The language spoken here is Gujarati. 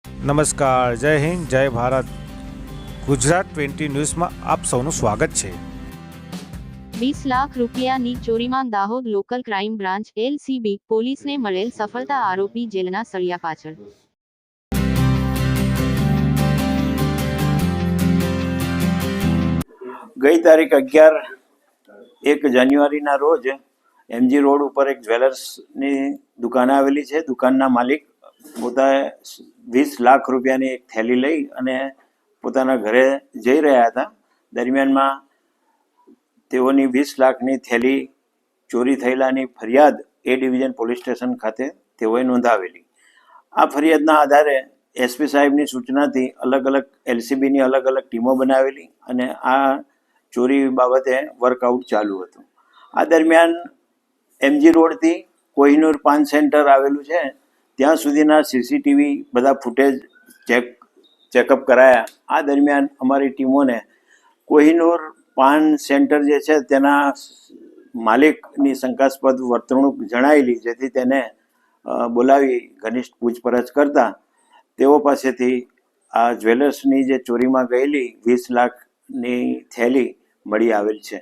નમસ્કાર, જય હિન્દ, જય ભારત. ગુજરાત 20 ન્યૂઝમાં આપ સૌનું સ્વાગત છે. 20 લાખ રૂપિયાની ચોરીમાં Dahod local crime branch LCB પોલીસને મળેલ સફળતા, આરોપી જેલના સળિયા પાછળ. ગઈ તારીખ 11 જાન્યુઆરીના રોજ એમજી રોડ ઉપર એક જ્વેલર્સની દુકાન આવેલી છે. દુકાનના માલિક પોતાએ 20 લાખ રૂપિયાની એક થેલી લઈ અને પોતાના ઘરે જઈ રહ્યા હતા. દરમિયાનમાં તેઓની 20 લાખની થેલી ચોરી થયેલાની ફરિયાદ એ ડિવિઝન પોલીસ સ્ટેશન ખાતે તેઓએ નોંધાવેલી. આ ફરિયાદના આધારે એસપી સાહેબની સૂચનાથી અલગ અલગ એલસીબીની અલગ અલગ ટીમો બનાવેલી અને આ ચોરી બાબતે વર્કઆઉટ ચાલુ હતું. આ દરમિયાન એમજી રોડથી કોહિનૂર પાન સેન્ટર આવેલું છે ત્યાં સુધીના સીસીટીવી બધા ફૂટેજ ચેકઅપ કરાયા. આ દરમિયાન અમારી ટીમોને કોહિનૂર પાન સેન્ટર જે છે તેના માલિકની શંકાસ્પદ વર્તણૂક જણાયેલી, જેથી તેને બોલાવી ઘનિષ્ઠ પૂછપરછ કરતા તેઓ પાસેથી આ જ્વેલર્સની જે ચોરીમાં ગયેલી 20 લાખની થેલી મળી આવેલ છે.